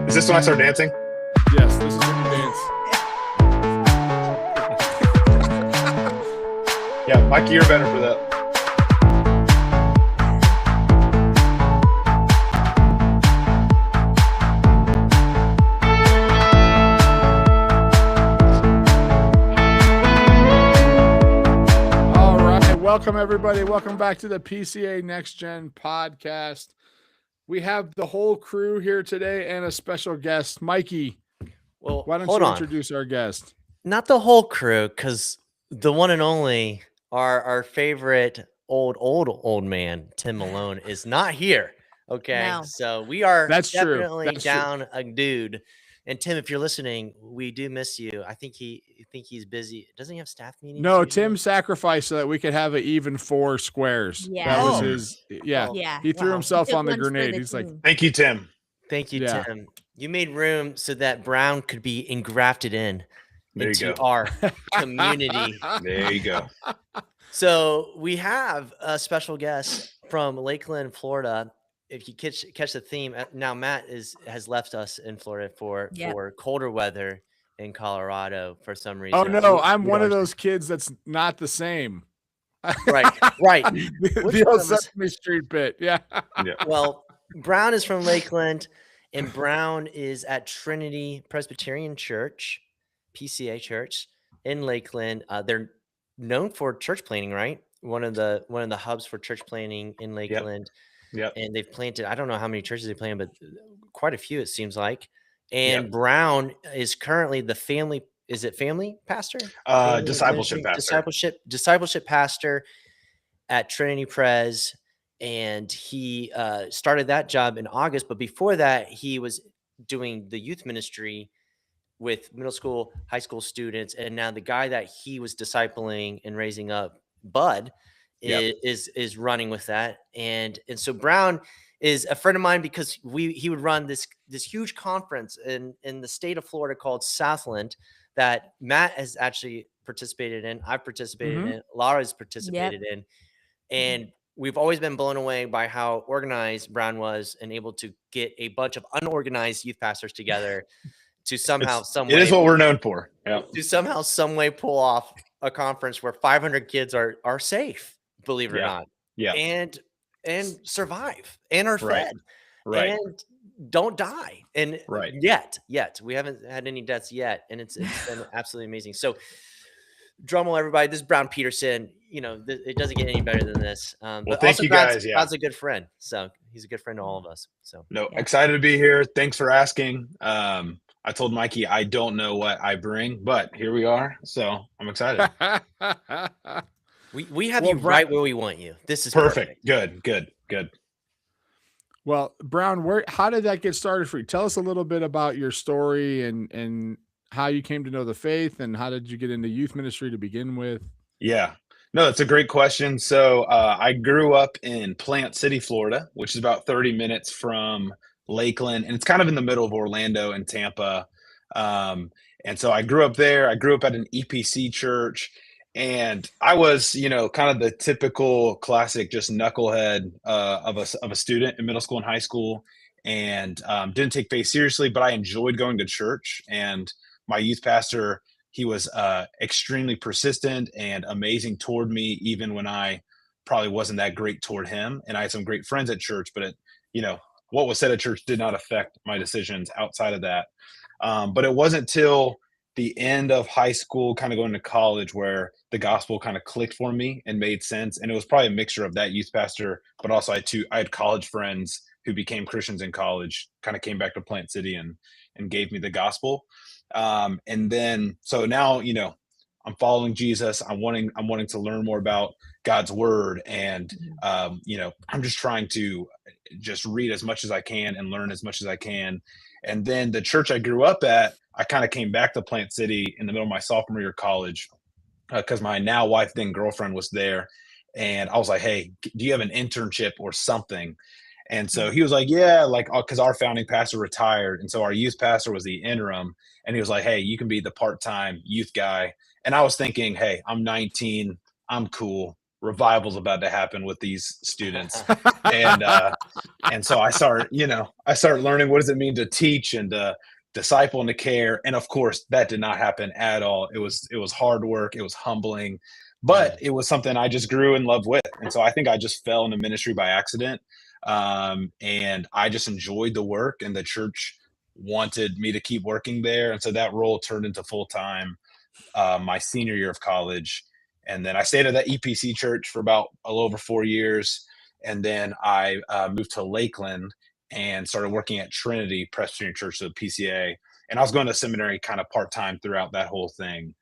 Is this when I start dancing? Yes, this is when you dance. Yeah, Mikey, you're better for that. All right, welcome everybody. Welcome back to the PCA NextGen podcast. We have the whole crew here today and a special guest, Mikey. Well, Why don't hold you on. introduce our guest? Not the whole crew, because the one and only, our favorite old man, Tim Malone, is not here. Okay, No. so we are That's true. definitely That's true. down a dude. And Tim, if you're listening, we do miss you. I think he's busy. Doesn't he have staff meetings? No, usually? Tim sacrificed so that we could have an even 4 squares. Yeah. That was Oh. his. Yeah, Yeah. he threw Wow. himself Took on the one for grenade. the He's like, team. Thank you, Tim. Thank you, Yeah. Tim. You made room so that Brown could be engrafted There you into go. our community. There you go. So we have a special guest from Lakeland, Florida. If you catch the theme, now Matt has left us in Florida for colder weather in Colorado for some reason. oh no, I'm We one of don't- those kids that's not the same. Right. the Which the one old of us- Sesame Street bit. Yeah. Well, Brown is from Lakeland, and Brown is at Trinity Presbyterian Church, PCA Church in Lakeland. They're known for church planting, right? One of the hubs for church planting in Lakeland. Yep. And they've planted, I don't know how many churches they planted, but quite a few, it seems like. And Yep. Brown is currently the family pastor? Family Discipleship ministry- pastor. Discipleship pastor at Trinity Pres. And he started that job in August. But before that, he was doing the youth ministry with middle school, high school students. And now the guy that he was discipling and raising up, Bud, Yep. is running with that. And so Brown is a friend of mine because he would run this huge conference in the state of Florida called Southland that Matt has actually participated in. I've participated in. Laura's participated in. And we've always been blown away by how organized Brown was and able to get a bunch of unorganized youth pastors together to somehow, some It way, is what we're known for. Yeah. to somehow, some way pull off a conference where 500 kids are safe, believe it or Yeah. not, Yeah. and survive and are Right. fed Right. and don't die. And Right. yet we haven't had any deaths yet, and it's been absolutely amazing. So, drum roll, everybody. This is Brown Peterson. You know, it doesn't get any better than this. But thank also you Brown's- guys, yeah. Brown's a good friend, so he's a good friend to all of us. So No, Yeah. excited to be here. Thanks for asking. I told Mikey I don't know what I bring, but here we are. So I'm excited. we have Well, you Brown- right where we want you. This is Perfect. Good. Well, Brown, how did that get started for you? Tell us a little bit about your story and how you came to know the faith, and how did you get into youth ministry to begin with? Yeah. No, that's a great question. So I grew up in Plant City, Florida, which is about 30 minutes from Lakeland, and it's kind of in the middle of Orlando and Tampa. And so I grew up there. I grew up at an EPC church, and I was, kind of the typical classic, just knucklehead of a student in middle school and high school, and didn't take faith seriously, but I enjoyed going to church. And my youth pastor, he was extremely persistent and amazing toward me, even when I probably wasn't that great toward him. And I had some great friends at church, but what was said at church did not affect my decisions outside of that. But it wasn't till the end of high school, kind of going to college, where the gospel kind of clicked for me and made sense. And it was probably a mixture of that youth pastor, but also I had college friends who became Christians in college, kind of came back to Plant City and gave me the gospel. And then, so now, I'm following Jesus. I'm wanting to learn more about God's word. And, I'm just trying to just read as much as I can and learn as much as I can. And then the church I grew up at, I kind of came back to Plant City in the middle of my sophomore year of college because my now wife, then girlfriend, was there. And I was like, hey, do you have an internship or something? And so he was like, yeah, because our founding pastor retired. And so our youth pastor was the interim. And he was like, hey, you can be the part-time youth guy. And I was thinking, hey, I'm 19. I'm cool, revival's about to happen with these students. And so I start learning what does it mean to teach and to disciple and to care. And of course, that did not happen at all. It was hard work. It was humbling, but it was something I just grew in love with. And so I think I just fell into ministry by accident. And I just enjoyed the work, and the church wanted me to keep working there. And so that role turned into full-time my senior year of college. And then I stayed at that EPC church for about a little over 4 years. And then I moved to Lakeland and started working at Trinity Presbyterian Church, the PCA. And I was going to seminary kind of part-time throughout that whole thing.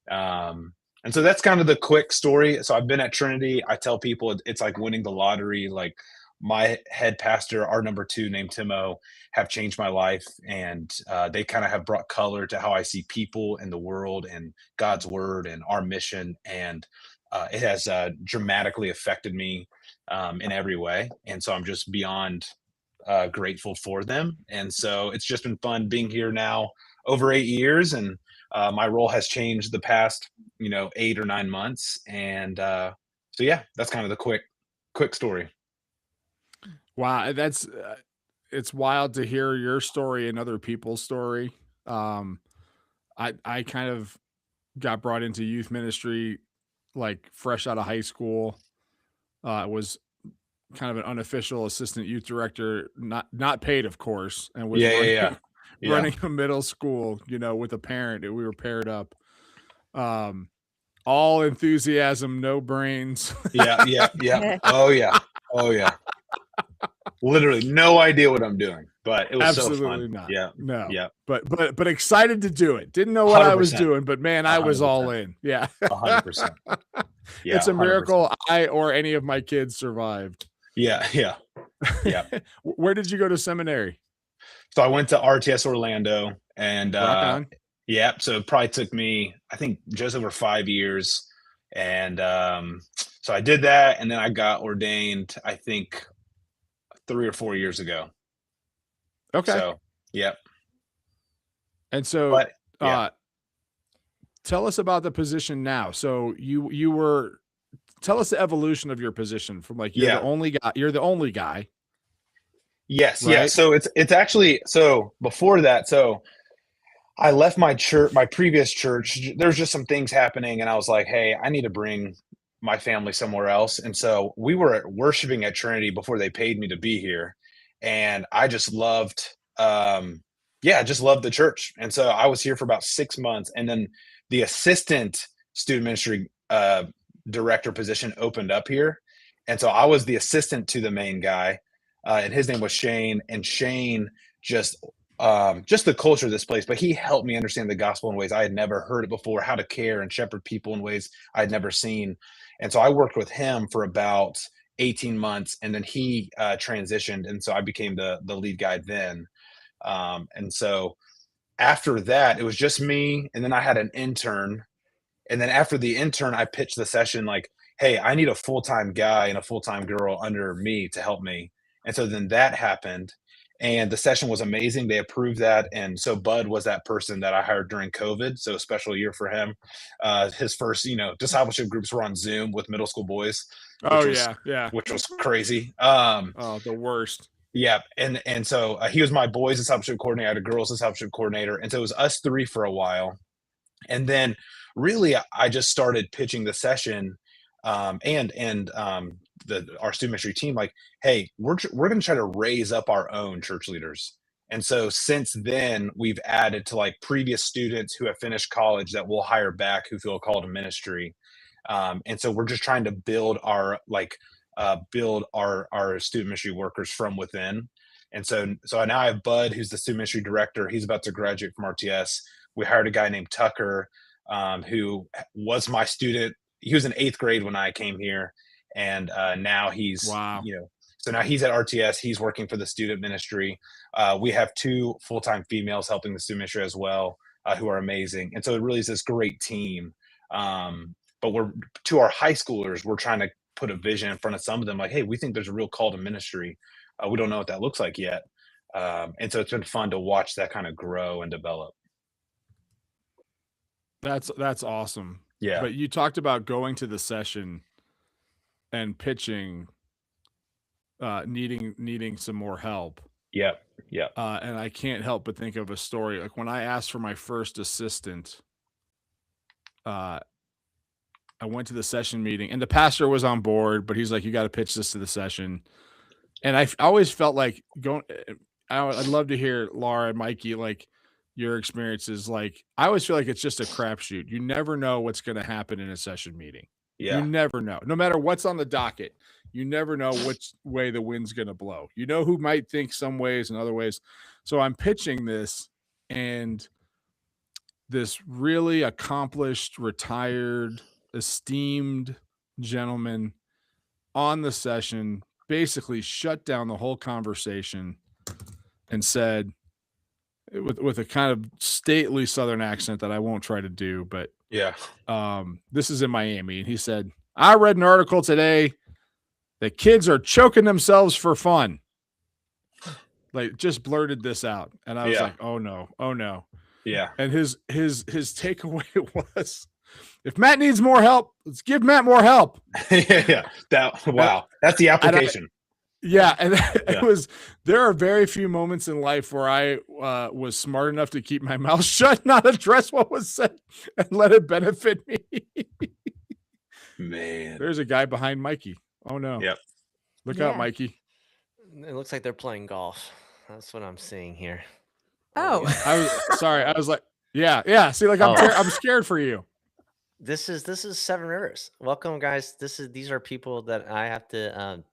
And so that's kind of the quick story. So I've been at Trinity. I tell people it's like winning the lottery. Like, my head pastor, our number 2 named Timo, have changed my life. And they kind of have brought color to how I see people in the world and God's word and our mission. And it has dramatically affected me in every way. And so I'm just beyond grateful for them. And so it's just been fun being here now over 8 years. And my role has changed the past, 8 or 9 months. And so, yeah, that's kind of the quick story. Wow, that's it's wild to hear your story and other people's story. I kind of got brought into youth ministry like fresh out of high school. Was kind of an unofficial assistant youth director, not paid, of course, and was running a middle school, with a parent. We were paired up. All enthusiasm, no brains. Yeah. Oh yeah. Literally no idea what I'm doing, but it was absolutely so fun. Not. Yeah. No. Yeah. But excited to do it. Didn't know what 100%. I was doing, but man, I was 100%. all in. Yeah. 100%. Yeah. It's a 100%. miracle I or any of my kids survived. Yeah. Where did you go to seminary? So I went to RTS Orlando, and so it probably took me, I think, just over 5 years. And so I did that, and then I got ordained, I think, 3 or 4 years ago. Okay. So, yep. And so, tell us about the position now. So you were, tell us the evolution of your position from like, you're the only guy. Yes. Right? Yeah. So it's actually, so before that, so I left my church, my previous church. There's just some things happening, and I was like, hey, I need to bring my family somewhere else. And so we were worshiping at Trinity before they paid me to be here. And I just loved, just loved the church. And so I was here for about 6 months. And then the assistant student ministry director position opened up here. And so I was the assistant to the main guy. And his name was Shane. And Shane just the culture of this place, but he helped me understand the gospel in ways I had never heard it before, how to care and shepherd people in ways I had never seen. And so I worked with him for about 18 months, and then he transitioned. And so I became the lead guy then. And so after that, it was just me. And then I had an intern. And then after the intern, I pitched the session like, hey, I need a full-time guy and a full-time girl under me to help me. And so then that happened. And the session was amazing. They approved that. And so Bud was that person that I hired during COVID. So a special year for him. His first, discipleship groups were on Zoom with middle school boys. Which was crazy. The worst. Yeah. And so he was my boys' discipleship coordinator. I had a girls' discipleship coordinator. And so it was us three for a while. And then really I just started pitching the session our student ministry team, like, hey, we're going to try to raise up our own church leaders. And so since then, we've added to like previous students who have finished college that we'll hire back who feel called to ministry. And so we're just trying to build our student ministry workers from within. And so now I have Bud, who's the student ministry director. He's about to graduate from RTS. We hired a guy named Tucker, who was my student. He was in 8th grade when I came here. And now he's, so now he's at RTS. He's working for the student ministry. We have 2 full-time females helping the student ministry as well, who are amazing. And so it really is this great team. But to our high schoolers, we're trying to put a vision in front of some of them, like, hey, we think there's a real call to ministry. We don't know what that looks like yet. And so it's been fun to watch that kind of grow and develop. That's awesome. Yeah. But you talked about going to the session. and pitching, needing some more help. Yep. And I can't help but think of a story. Like when I asked for my first assistant, I went to the session meeting and the pastor was on board, but he's like, you got to pitch this to the session. And I always felt like I'd love to hear Laura and Mikey, like your experiences. Like, I always feel like it's just a crapshoot. You never know what's going to happen in a session meeting. Yeah. You never know. No matter what's on the docket, you never know which way the wind's going to blow. You know who might think some ways and other ways. So I'm pitching this, and this really accomplished, retired, esteemed gentleman on the session basically shut down the whole conversation and said, with a kind of stately Southern accent that I won't try to do, but Yeah. this is in Miami, and he said, I read an article today that kids are choking themselves for fun. Like, just blurted this out, and I was like, oh no. Yeah. And his takeaway was, if Matt needs more help, let's give Matt more help. Yeah. Wow. That's the application. And it was, there are very few moments in life where I was smart enough to keep my mouth shut, not address what was said, and let it benefit me. Man. There's a guy behind Mikey. Oh no. Yep. Look out, Mikey. It looks like they're playing golf. That's what I'm seeing here. Oh. I was sorry. I was like, yeah. See, like I'm scared for you. This is Seven Rivers. Welcome, guys. These are people that I have to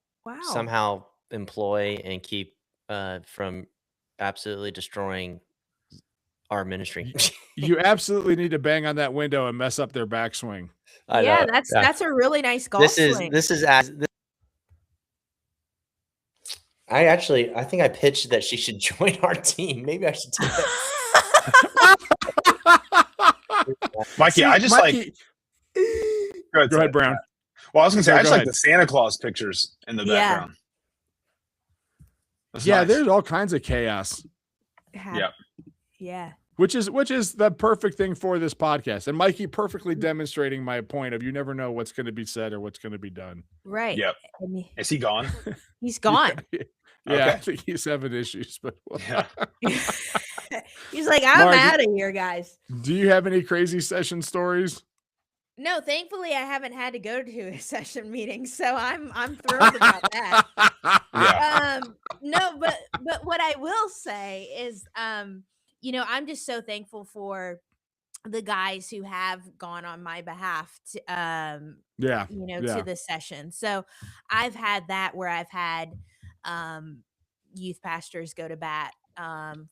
somehow employ and keep from absolutely destroying our ministry. You absolutely need to bang on that window and mess up their backswing. Yeah, that's a really nice golf swing. I think I pitched that she should join our team. Maybe I should do that. Mikey, See, I just Mikey, like. Go ahead, Brown. Well, I was gonna say, I just like ahead. the Santa Claus pictures in the background. That's nice. There's all kinds of chaos. Yeah. Which is the perfect thing for this podcast. And Mikey perfectly demonstrating my point of, you never know what's going to be said or what's going to be done. Right. Yep. Is he gone? He's gone. Yeah, I think he's having issues, but he's like, I'm out of here, guys. Do you have any crazy session stories? No, thankfully I haven't had to go to a session meeting, so I'm thrilled about that. No, but what I will say is, I'm just so thankful for the guys who have gone on my behalf to, to the session. So I've had that where I've had youth pastors go to bat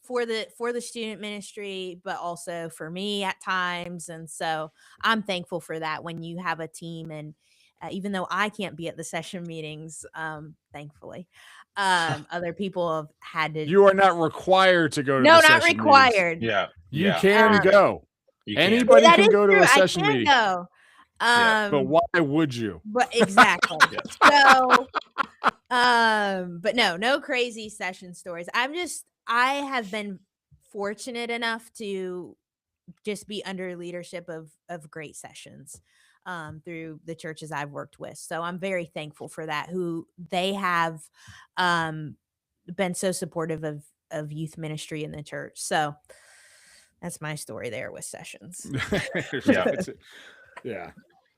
for the student ministry, but also for me at times. And so I'm thankful for that when you have a team. And even though I can't be at the session meetings, thankfully, other people have had to. You are not required to go to the not session required. meetings. You can go. Anybody can go to a session meeting. Go. But why would you? But exactly. So, but no crazy session stories. I have been fortunate enough to just be under leadership of great sessions through the churches I've worked with. So I'm very thankful for that, who they have been so supportive of youth ministry in the church. So that's my story there with sessions.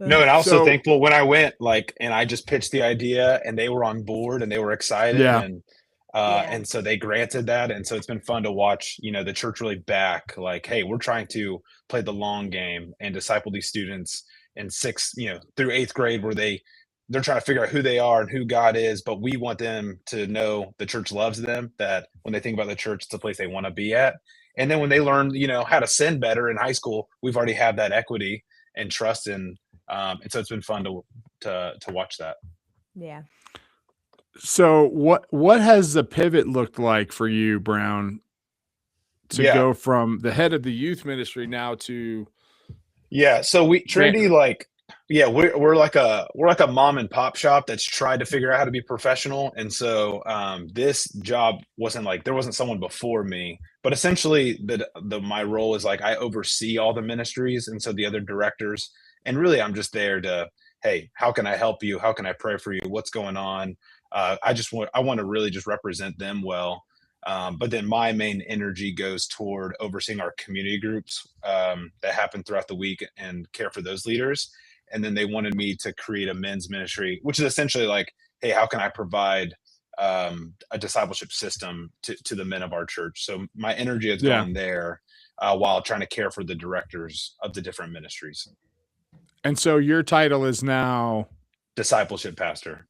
No, and also thankful when I went, and I just pitched the idea and they were on board and they were excited. And so they granted that. And so it's been fun to watch, the church really back, hey, we're trying to play the long game and disciple these students in sixth, through eighth grade, where they're trying to figure out who they are and who God is. But we want them to know the church loves them, that when they think about the church, it's a place they want to be at. And then when they learn, how to sin better in high school, we've already had that equity and trust in. And so it's been fun to watch that. Yeah. So what has the pivot looked like for you, Brown, to go from the head of the youth ministry now to? Yeah. So Trinity, we're like a mom and pop shop that's tried to figure out how to be professional. And so this job wasn't there wasn't someone before me, but essentially my role is I oversee all the ministries. And so the other directors, and really I'm just there to hey, how can I help you? How can I pray for you? What's going on? I want to really just represent them well. But then my main energy goes toward overseeing our community groups that happen throughout the week and care for those leaders. And then they wanted me to create a men's ministry, which is essentially like, hey, how can I provide a discipleship system to the men of our church? So my energy has gone there while trying to care for the directors of the different ministries. And so your title is now discipleship pastor.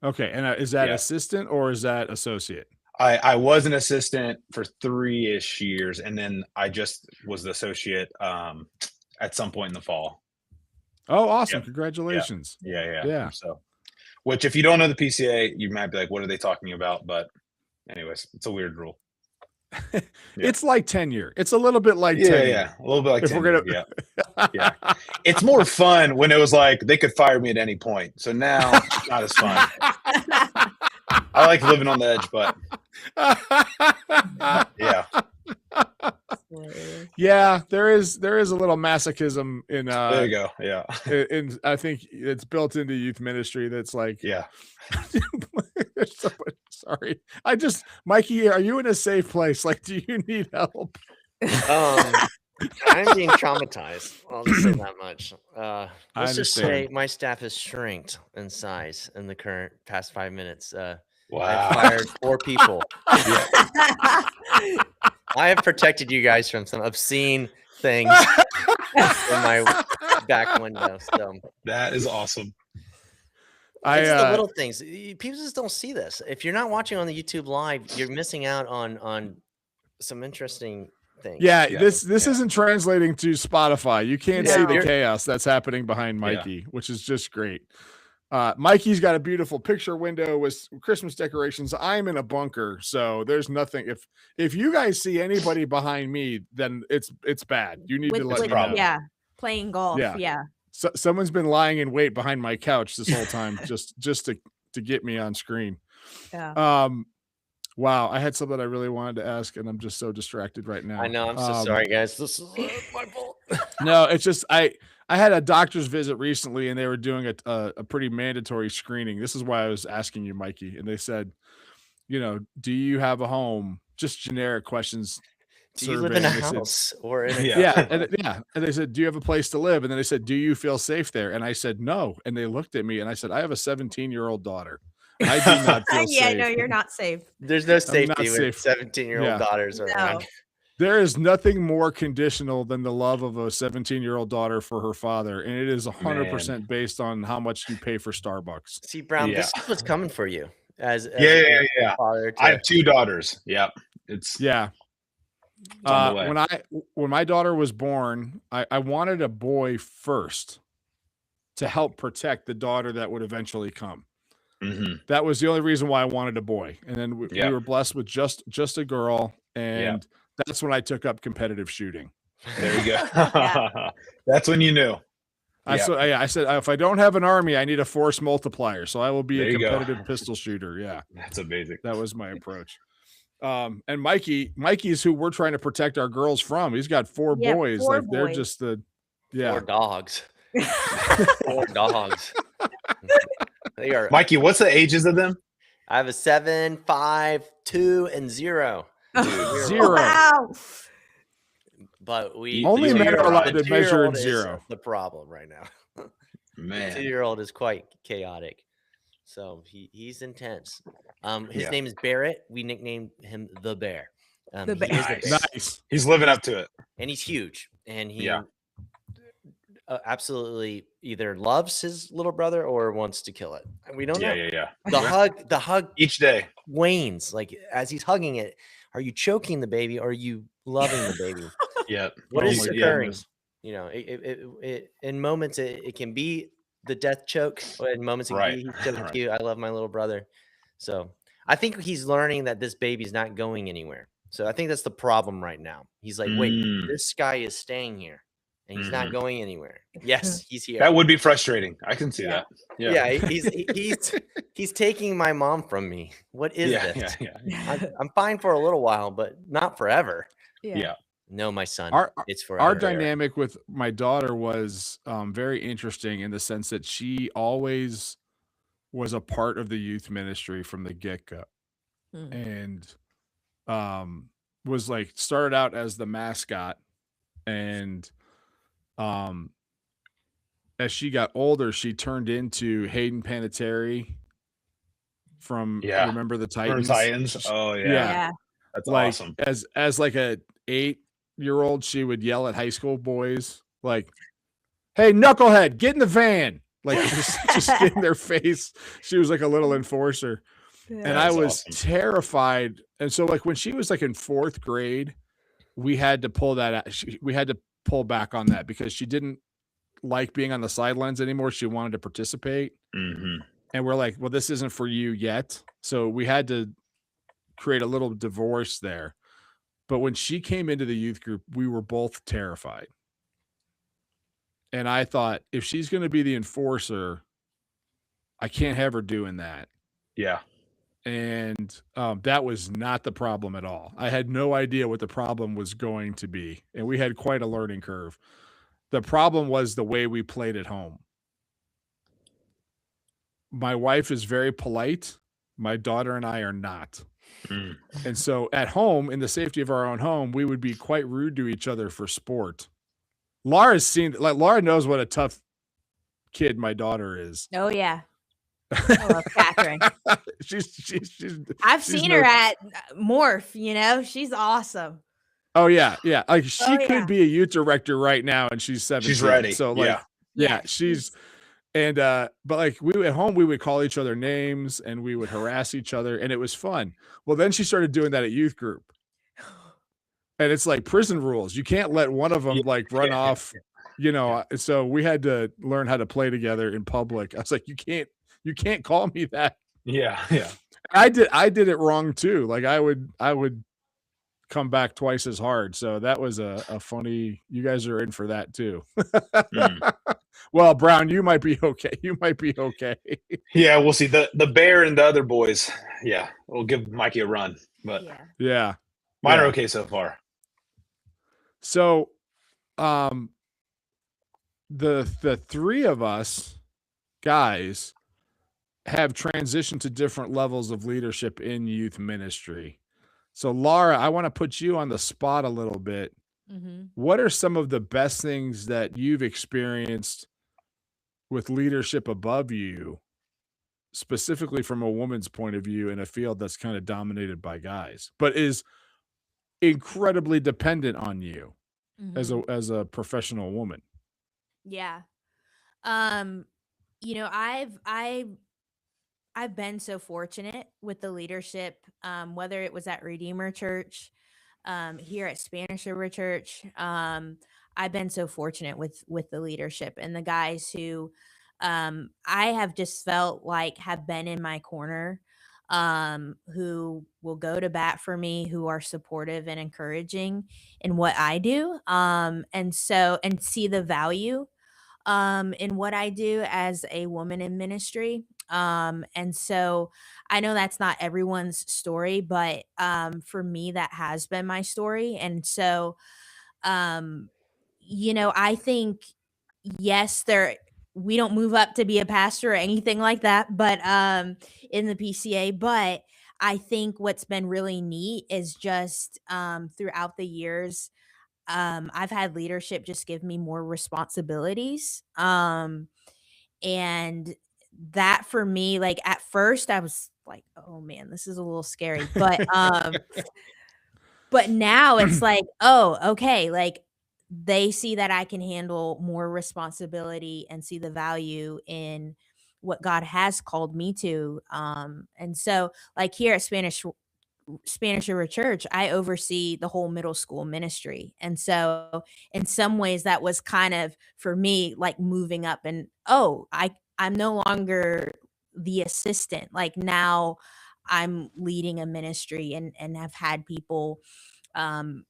Okay. And is that assistant or is that associate? I was an assistant for 3-ish years, and then I just was the associate at some point in the fall. Oh, awesome. Congratulations. Yeah. So, which if you don't know the PCA, you might be like, what are they talking about? But anyways, it's a weird rule. It's like tenure. It's a little bit like tenure. Yeah. A little bit like tenure. Yeah. It's more fun when it was like they could fire me at any point. So now it's not as fun. I like living on the edge, but yeah, there is a little masochism in there you go. Yeah. And I think it's built into youth ministry. That's like, sorry. Mikey, are you in a safe place? Like, do you need help? I'm being traumatized. I'll just say that much. Let's just say my staff has shrinked in size in the past 5 minutes. Wow. I've fired 4 people. I have protected you guys from some obscene things in my back window. So that is awesome. It's the little things. People just don't see this. If you're not watching on the YouTube live, you're missing out on some interesting things. Yeah, this isn't translating to Spotify. You can't see the chaos that's happening behind Mikey, which is just great. Mikey's got a beautiful picture window with Christmas decorations. I'm in a bunker, so there's nothing. If you guys see anybody behind me, then it's bad. You need to let me know. Yeah, playing golf. Yeah. So, someone's been lying in wait behind my couch this whole time, just to get me on screen. Yeah. Wow, I had something I really wanted to ask, and I'm just so distracted right now. I know. I'm so sorry, guys. This is my fault. No, it's just I had a doctor's visit recently, and they were doing a pretty mandatory screening. This is why I was asking you, Mikey. And they said, do you have a home? Just generic questions. Do you live in a house or in a and they said, do you have a place to live? And then they said, do you feel safe there? And I said, no. And they looked at me, and I said, I have a 17-year-old daughter. I do not feel safe. No, you're not safe. There's no safety when 17-year-old daughters are around. There is nothing more conditional than the love of a 17-year-old daughter for her father, and it is 100% based on how much you pay for Starbucks. See, Brown, this is what's coming for you as a father. I have 2 daughters. Yep. When my daughter was born, I wanted a boy first to help protect the daughter that would eventually come. Mm-hmm. That was the only reason why I wanted a boy. And then we were blessed with just a girl. And that's when I took up competitive shooting. There you go. That's when you knew. I said, if I don't have an army, I need a force multiplier. So I will be a competitive pistol shooter. Yeah. That's amazing. That was my approach. And Mikey's who we're trying to protect our girls from. He's got 4 boys. They're just 4 dogs. 4 dogs. They are. Mikey, what's the ages of them? I have a 7, 5, 2, and 0. Dude, 0. Wow. But we only men are allowed to measure in 0. The problem right now. Man, the 2-year-old is quite chaotic. So he's intense. His name is Barrett. We nicknamed him the Bear. The Bear. Nice. He's living up to it. And he's huge. And he absolutely either loves his little brother or wants to kill it. We don't know. Yeah. The hug each day wanes. Like as he's hugging it, are you choking the baby or are you loving the baby? What is occurring? It in moments it can be the death choke, but in moments it can be he's choking you. I love my little brother. So I think he's learning that this baby's not going anywhere. So I think that's the problem right now. He's like, wait, this guy is staying here. And he's not going anywhere. Yes, he's here. That would be frustrating. I can see that. Yeah, he's taking my mom from me. What is this? Yeah. I'm fine for a little while, but not forever. Yeah. No, my son. It's Our forever. dynamic with my daughter was very interesting in the sense that she always was a part of the youth ministry from the get-go. And was like started out as the mascot, and as she got older, she turned into Hayden Panettiere from Remember the Titans. Oh Yeah. That's like, awesome. As like a 8-year-old, she would yell at high school boys like, "Hey, knucklehead, get in the van!" Like just get in their face. She was like a little enforcer. And I was terrified. And so like when she was like in 4th grade, we had to pull that out. We had to pull back on that because she didn't like being on the sidelines anymore. She wanted to participate. Mm-hmm. And we're like, well, this isn't for you yet. So we had to create a little divorce there. But when she came into the youth group, we were both terrified. And I thought, if she's going to be the enforcer, I can't have her doing that. Yeah. And that was not the problem at all. I had no idea what the problem was going to be. And we had quite a learning curve. The problem was the way we played at home. My wife is very polite. My daughter and I are not. Mm. And so at home, in the safety of our own home, we would be quite rude to each other for sport. Laura knows what a tough kid my daughter is. Oh, yeah. I love Catherine. I've seen her at Morph, she's awesome. Oh yeah. Yeah. Like she could be a youth director right now and she's 17. She's ready. So like, she's, and, but like at home, we would call each other names and we would harass each other and it was fun. Well, then she started doing that at youth group. And it's like prison rules. You can't let one of them like run off, so we had to learn how to play together in public. I was like, you can't call me that. Yeah. Yeah. I did it wrong too. Like I would come back twice as hard. So that was a funny, you guys are in for that too. Well, Brown, you might be okay. Yeah. We'll see the bear and the other boys. Yeah. We'll give Mikey a run, but yeah, mine are okay so far. So, the 3 of us guys have transitioned to different levels of leadership in youth ministry. So Laura, I want to put you on the spot a little bit. Mm-hmm. What are some of the best things that you've experienced with leadership above you, specifically from a woman's point of view in a field that's kind of dominated by guys, but is incredibly dependent on you as a professional woman? Yeah. I've been so fortunate with the leadership, whether it was at Redeemer Church, here at Spanish River Church. I've been so fortunate with the leadership and the guys who I have just felt like have been in my corner, who will go to bat for me, who are supportive and encouraging in what I do, and see the value in what I do as a woman in ministry. And so I know that's not everyone's story, but for me, that has been my story. And so, I think, yes, we don't move up to be a pastor or anything like that, but in the PCA, but I think what's been really neat is just throughout the years, I've had leadership just give me more responsibilities. And that for me, like at first I was like, oh man, this is a little scary. But now it's like, oh, okay, like they see that I can handle more responsibility and see the value in what God has called me to. And so like here at Spanish River Church, I oversee the whole middle school ministry. And so in some ways that was kind of for me like moving up and I'm no longer the assistant. Like now I'm leading a ministry and have had people on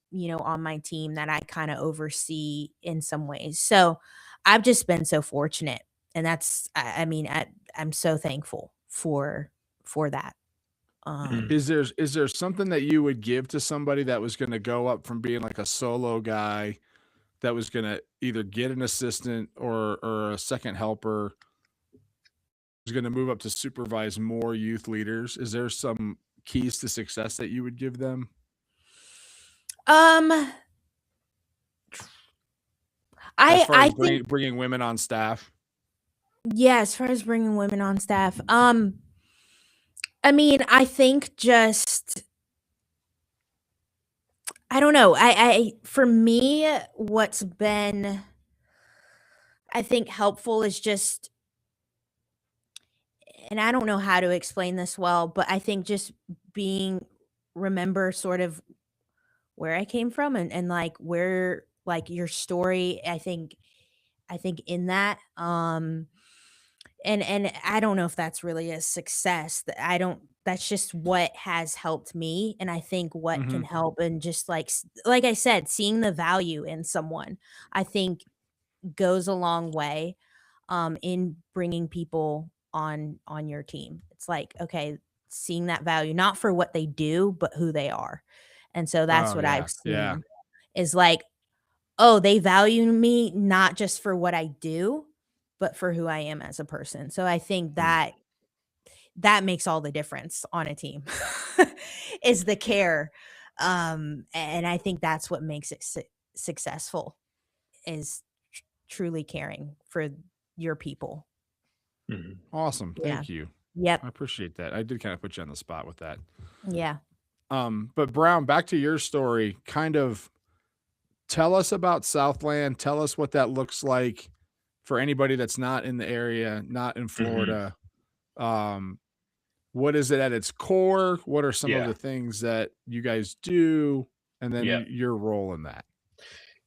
my team that I kind of oversee in some ways. So I've just been so fortunate. And that's I'm so thankful for that. Is there something that you would give to somebody that was going to go up from being like a solo guy that was going to either get an assistant or a second helper, was going to move up to supervise more youth leaders? Is there some keys to success that you would give them? I think bringing women on staff. Yeah, as far as bringing women on staff, I mean, I think just I don't know. For me, what's been I think helpful is just, and I don't know how to explain this well, but I think just remember sort of where I came from and like where like your story, I think in that, and I don't know if that's really a success. That's just what has helped me, and I think what can help, and just like I said, seeing the value in someone, I think goes a long way in bringing people on your team. It's like, okay, seeing that value, not for what they do, but who they are. And so that's what I've seen is like, oh, they value me not just for what I do, but for who I am as a person. So I think that makes all the difference on a team is the care. And I think that's what makes it successful, is truly caring for your people. Awesome. Thank you. Yep. I appreciate that. I did kind of put you on the spot with that. Yeah. But Brown, back to your story, kind of tell us about Southland. Tell us what that looks like for anybody that's not in the area, not in Florida. What is it at its core? What are some of the things that you guys do? And then your role in that.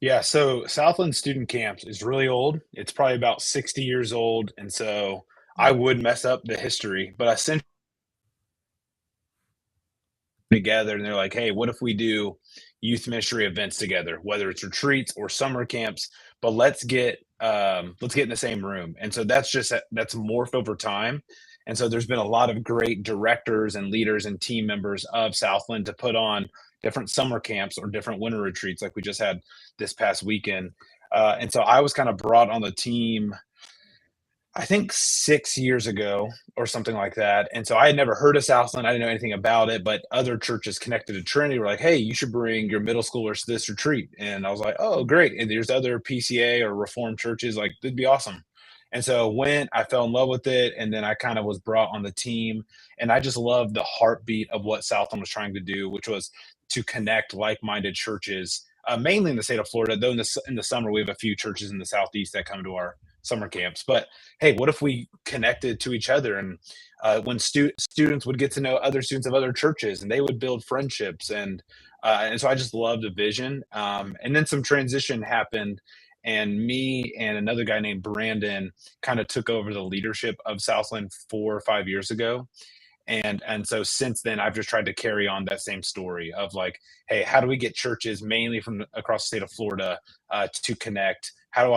Yeah, so Southland Student Camps is really old. It's probably about 60 years old. And so I would mess up the history, but essentially together and they're like, hey, what if we do youth ministry events together, whether it's retreats or summer camps, but let's get in the same room. And so that's morphed over time. And so there's been a lot of great directors and leaders and team members of Southland to put on different summer camps or different winter retreats like we just had this past weekend. And so I was kind of brought on the team, I think 6 years ago or something like that. And so I had never heard of Southland. I didn't know anything about it, but other churches connected to Trinity were like, hey, you should bring your middle schoolers to this retreat. And I was like, oh, great. And there's other PCA or Reformed churches, like, it'd be awesome. And so I fell in love with it. And then I kind of was brought on the team. And I just loved the heartbeat of what Southland was trying to do, which was to connect like-minded churches, mainly in the state of Florida, though in the summer, we have a few churches in the Southeast that come to our summer camps. But hey, what if we connected to each other? And when students would get to know other students of other churches, and they would build friendships. And so I just loved the vision. And then some transition happened, and me and another guy named Brandon kind of took over the leadership of Southland 4 or 5 years ago. And so since then, I've just tried to carry on that same story of like, hey, how do we get churches mainly from across the state of Florida to connect? How do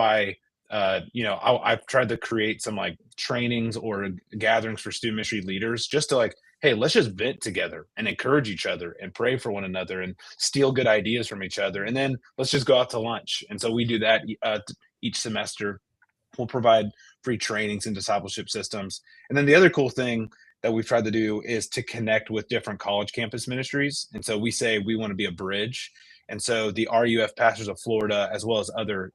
I've tried to create some like trainings or gatherings for student ministry leaders just to like, hey, let's just vent together and encourage each other and pray for one another and steal good ideas from each other. And then let's just go out to lunch. And so we do that each semester. We'll provide free trainings and discipleship systems. And then the other cool thing that we've tried to do is to connect with different college campus ministries. And so we say we want to be a bridge. And so the RUF Pastors of Florida, as well as other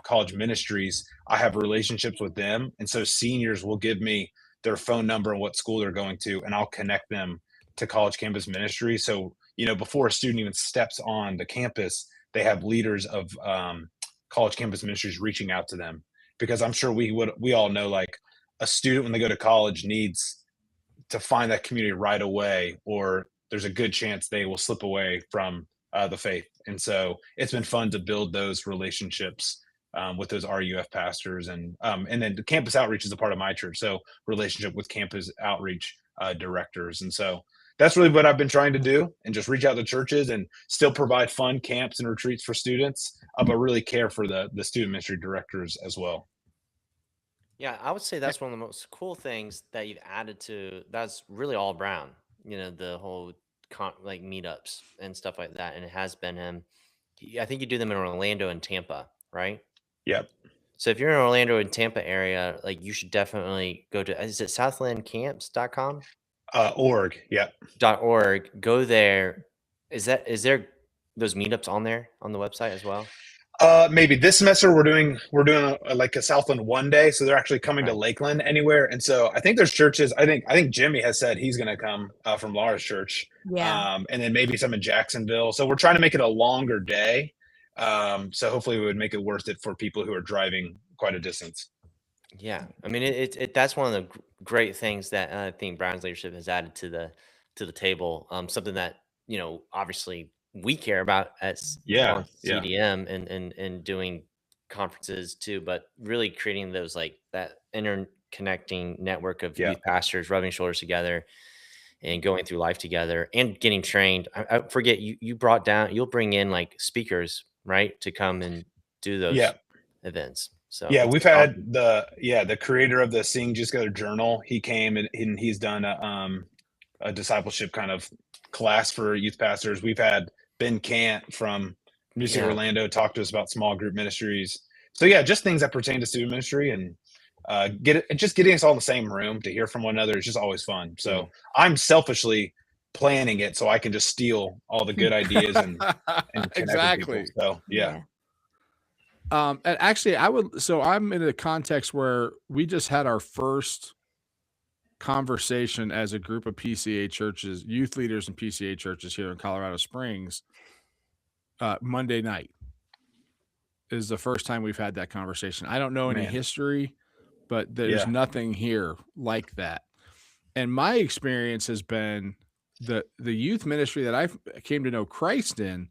college ministries, I have relationships with them. And so seniors will give me their phone number and what school they're going to, and I'll connect them to college campus ministry. So, before a student even steps on the campus, they have leaders of college campus ministries reaching out to them, because I'm sure we all know, like, a student when they go to college needs to find that community right away, or there's a good chance they will slip away from the faith. And so it's been fun to build those relationships with those RUF pastors. And then the campus outreach is a part of my church. So relationship with campus outreach directors. And so that's really what I've been trying to do, and just reach out to churches and still provide fun camps and retreats for students, but really care for the student ministry directors as well. Yeah, I would say that's one of the most cool things that you've added to. That's really all Brown. the whole like meetups and stuff like that. And it has been him. I think you do them in Orlando and Tampa, right? Yep. So if you're in Orlando and Tampa area, like you should definitely go to, is it southlandcamps.com? Org. Yep. .org. Go there. Is there those meetups on there on the website as well? Maybe this semester we're doing like a Southland one day, so they're actually coming to Lakeland anywhere. And so I think there's churches. I think Jimmy has said he's going to come from Laura's church. Yeah. And then maybe some in Jacksonville. So we're trying to make it a longer day. So hopefully we would make it worth it for people who are driving quite a distance. Yeah, I mean that's one of the great things that I think Brown's leadership has added to the table. Something that obviously we care about as on CDM and doing conferences too, but really creating those like that interconnecting network of youth pastors rubbing shoulders together and going through life together and getting trained. I forget you'll bring in like speakers, right, to come and do those events. So we've had the creator of the Sing Just Together journal. He came and he's done a discipleship kind of class for youth pastors. We've had Ben Cant from PCA Orlando talk to us about small group ministries. So just things that pertain to student ministry and getting us all in the same room to hear from one another is just always fun. So I'm selfishly planning it so I can just steal all the good ideas and exactly. So and actually I'm in a context where we just had our first conversation as a group of PCA churches, youth leaders and PCA churches here in Colorado Springs. Monday night is the first time we've had that conversation. I don't know any history, but there's nothing here like that. And my experience has been the youth ministry that I came to know Christ in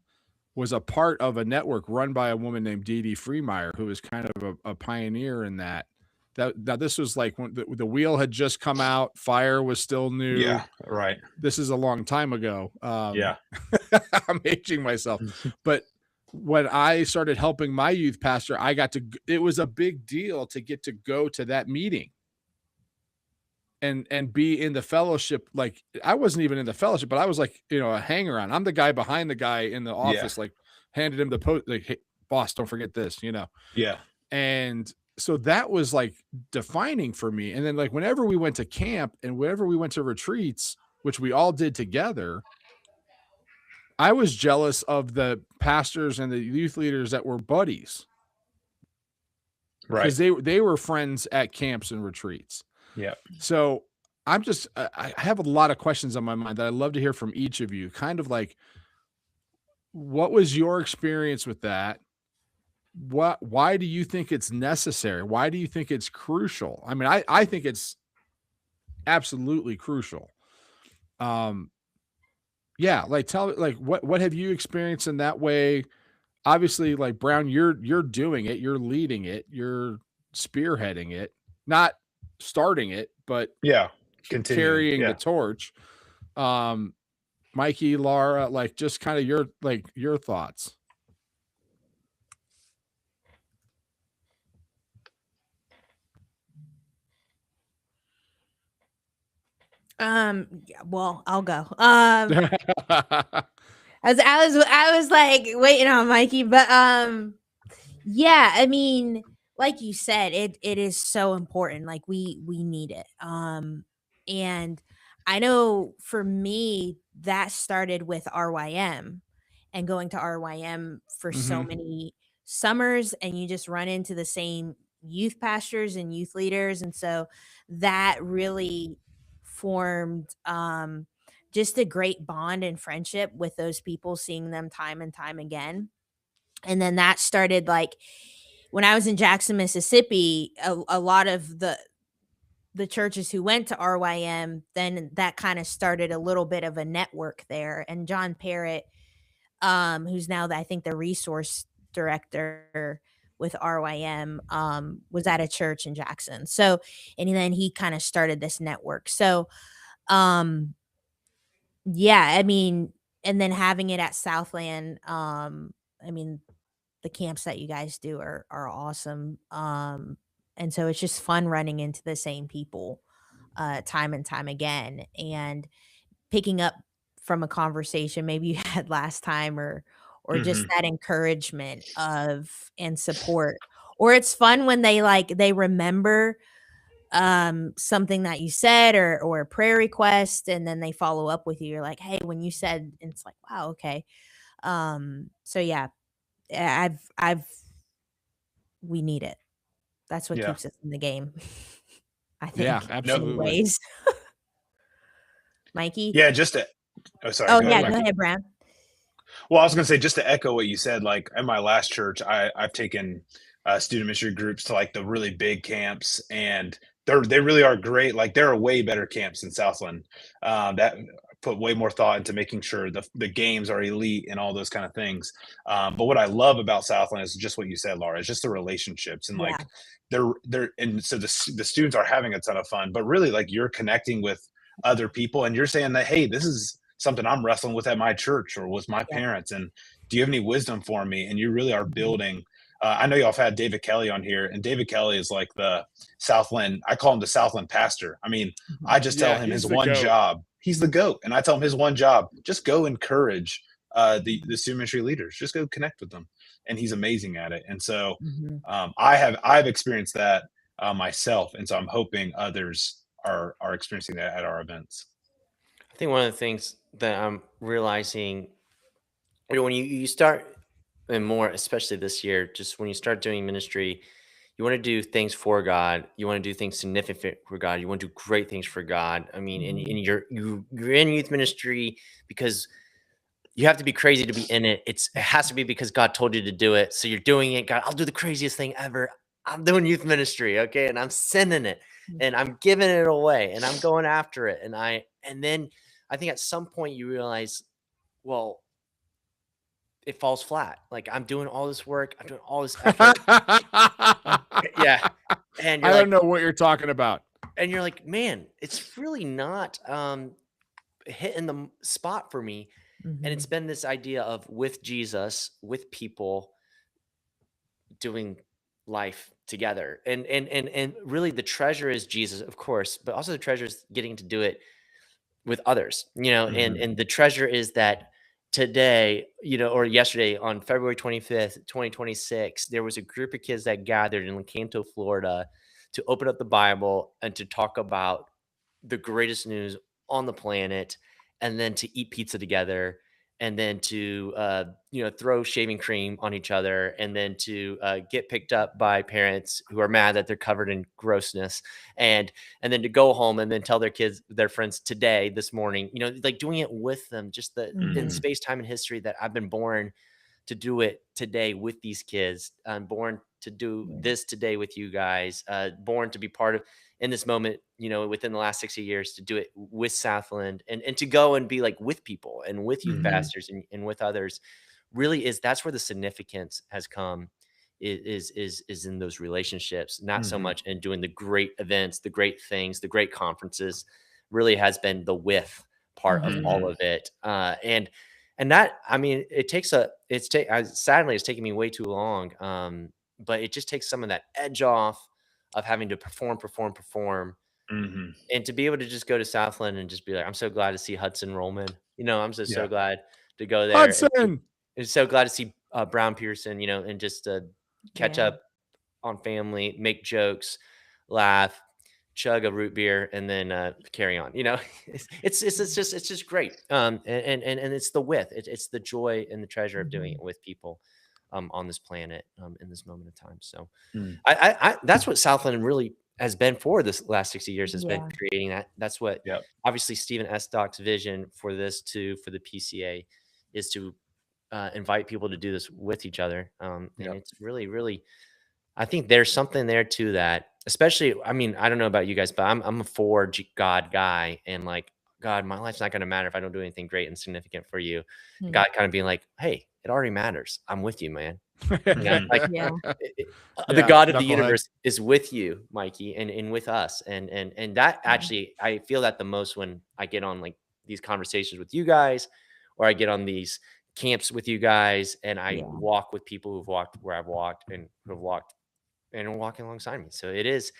was a part of a network run by a woman named Dee Dee Freemeyer, who was kind of a pioneer in that. Now this was like when the wheel had just come out, fire was still new. Yeah, right. This is a long time ago. I'm aging myself. But when I started helping my youth pastor, it was a big deal to get to go to that meeting and be in the fellowship. Like I wasn't even in the fellowship, but I was like, a hanger on. I'm the guy behind the guy in the office, like handed him the post, like, hey, boss, don't forget this, Yeah. And so that was like defining for me. And then like whenever we went to camp and whenever we went to retreats, which we all did together, I was jealous of the pastors and the youth leaders that were buddies. Right. Because they were friends at camps and retreats. Yeah. So I have a lot of questions on my mind that I'd love to hear from each of you. Kind of like, what was your experience with that? Why do you think it's necessary? Why do you think it's crucial? I mean, I think it's absolutely crucial. Like what have you experienced in that way? Obviously, like Brown, you're doing it, you're leading it, you're spearheading it, not starting it, but carrying the torch. Mikey, Laura, like just kind of your thoughts. Well, I'll go. I was like waiting on Mikey, but I mean, like you said, it is so important. Like we need it. And I know for me that started with RYM and going to RYM for so many summers, and you just run into the same youth pastors and youth leaders, and so that really formed just a great bond and friendship with those people, seeing them time and time again. And then that started like when I was in Jackson, Mississippi, a lot of the churches who went to RYM, then that kind of started a little bit of a network there. And John Parrott, who's now I think the resource director with RYM, was at a church in Jackson. So, and then he kind of started this network. So, I mean, and then having it at Southland, I mean, the camps that you guys do are awesome. And so it's just fun running into the same people, time and time again. And picking up from a conversation maybe you had last time, or just that encouragement of and support. Or it's fun when they remember something that you said, or a prayer request, and then they follow up with you. You're like, hey, when you said, and it's like, wow, okay. So yeah, we need it. That's what keeps us in the game. I think. Yeah, absolutely. Ways. Mikey? Yeah, sorry. Go ahead, Brown. Well, I was going to say, just to echo what you said, like at my last church, I've taken student ministry groups to like the really big camps, and they really are great. Like there are way better camps in Southland that put way more thought into making sure the games are elite and all those kind of things. But what I love about Southland is just what you said, Laura. It's just the relationships, and like they're and so the students are having a ton of fun, but really like you're connecting with other people, and you're saying that, hey, this is something I'm wrestling with at my church or with my parents, and do you have any wisdom for me? And you really are building. I know y'all have had David Kelly on here, and David Kelly is like the Southland. I call him the Southland pastor. I mean, I just tell him his one job. He's the GOAT, and I tell him his one job: just go encourage the student ministry leaders. Just go connect with them, and he's amazing at it. And so I've experienced that myself, and so I'm hoping others are experiencing that at our events. I think one of the things that I'm realizing, when you start, and more especially this year, just when you start doing ministry, you want to do things for God. You want to do things significant for God. You want to do great things for God. I mean, and you're in youth ministry because you have to be crazy to be in it. It has to be because God told you to do it. So you're doing it. God, I'll do the craziest thing ever. I'm doing youth ministry, okay? And I'm sending it, and I'm giving it away, and I'm going after it. And then I think at some point you realize, well, it falls flat. Like I'm doing all this work, I'm doing all this effort. Yeah. And I don't know what you're talking about. And you're like, man, it's really not hitting the spot for me. And it's been this idea of with Jesus, with people, doing life together. And really the treasure is Jesus, of course, but also the treasure is getting to do it with others, and the treasure is that today, or yesterday on February 25th, 2026, there was a group of kids that gathered in Lecanto, Florida to open up the Bible and to talk about the greatest news on the planet, and then to eat pizza together, and then to throw shaving cream on each other, and then to get picked up by parents who are mad that they're covered in grossness, and then to go home and then tell their friends this morning, like doing it with them, just in space, time, and history, that I've been born to do it today with these kids. I'm born to do this today with you guys, born to be part of in this moment, within the last 60 years, to do it with Southland, and to go and be like with people and with youth pastors and with others, really that's where the significance has come, is in those relationships, not so much in doing the great events, the great things, the great conferences. Really has been the with part of all of it. And that, I mean, sadly, it's taking me way too long. But it just takes some of that edge off of having to perform, and to be able to just go to Southland and just be like, I'm so glad to see Hudson Rollman. I'm so glad to go there. Hudson! And so glad to see Brown Peterson, and just catch up on family, make jokes, laugh, chug a root beer, and then carry on. It's just great. And it's the it's the joy and the treasure of doing it with people on this planet in this moment of time. So I that's what Southland really has been for this last 60 years, has been creating that. That's what obviously Stephen Estock's vision for this for the PCA is to invite people to do this with each other. And it's really, really, I think there's something there to that, especially, I mean, I don't know about you guys, but I'm a for God guy, and like, God, my life's not going to matter if I don't do anything great and significant for you. God kind of being like, hey, it already matters. I'm with you, man. The God of the universe is with you, Mikey, and with us. And that actually, I feel that the most when I get on like these conversations with you guys, or I get on these camps with you guys, and I walk with people who've walked where I've walked and who have walked and are walking alongside me. So it's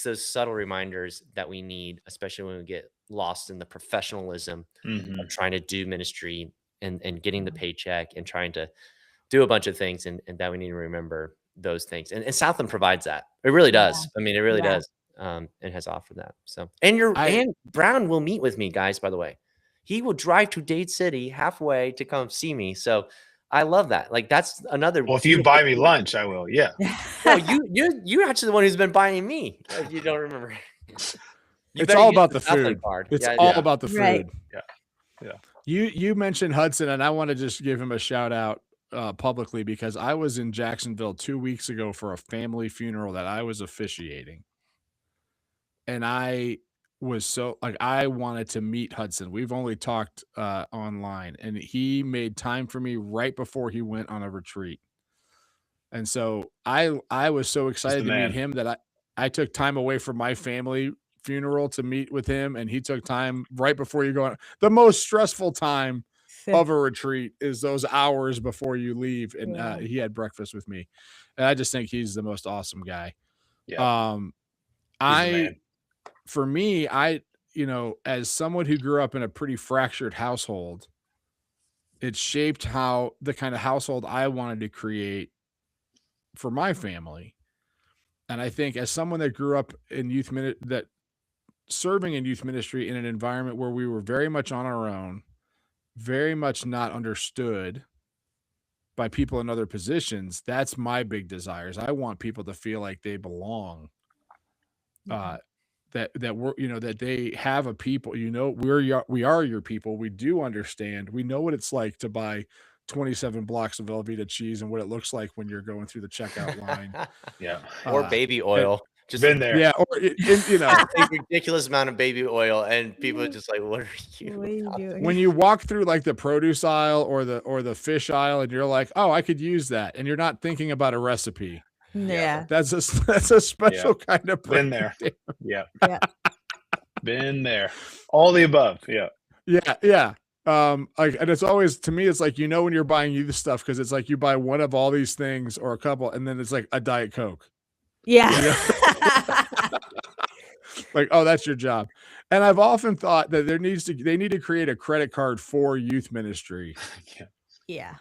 those subtle reminders that we need, especially when we get lost in the professionalism of trying to do ministry and getting the paycheck and trying to do a bunch of things. And that we need to remember those things. And Southland provides that. It really does. I mean, it really does. And has offered that. So, and Brown will meet with me, guys, by the way. He will drive to Dade City halfway to come see me. So I love that. Like, that's another. Well, if you buy me lunch, I will. Yeah. No, you're actually the one who's been buying me. If you don't remember. It's all about the food. It's all about the food. Right. Yeah. You mentioned Hudson, and I want to just give him a shout out publicly, because I was in Jacksonville 2 weeks ago for a family funeral that I was officiating. And I was so I wanted to meet Hudson. We've only talked online, and he made time for me right before he went on a retreat. And so I was so excited to meet him that I took time away from my family funeral to meet with him, and he took time right before you go on. The most stressful time of a retreat is those hours before you leave, and he had breakfast with me, and I just think he's the most awesome guy. For me, as someone who grew up in a pretty fractured household, it shaped how the kind of household I wanted to create for my family. And I think as someone that grew up in serving in youth ministry in an environment where we were very much on our own, very much not understood by people in other positions, that's my big desires. I want people to feel like they belong. That we're, that they have a people, we are your people. We do understand. We know what it's like to buy 27 blocks of Velveeta cheese and what it looks like when you're going through the checkout line. Or baby oil. Just been there. Yeah. Or, a ridiculous amount of baby oil, and people are just like, what are you doing? When you walk through like the produce aisle or the fish aisle, and you're like, oh, I could use that. And you're not thinking about a recipe. Yeah. That's a special kind of been there. Yeah. Been there. All the above. Yeah. And it's always, to me, it's like, when you're buying youth stuff, because it's like you buy one of all these things or a couple, and then it's like a Diet Coke. Yeah. Like, oh, that's your job. And I've often thought that they need to create a credit card for youth ministry. Yeah.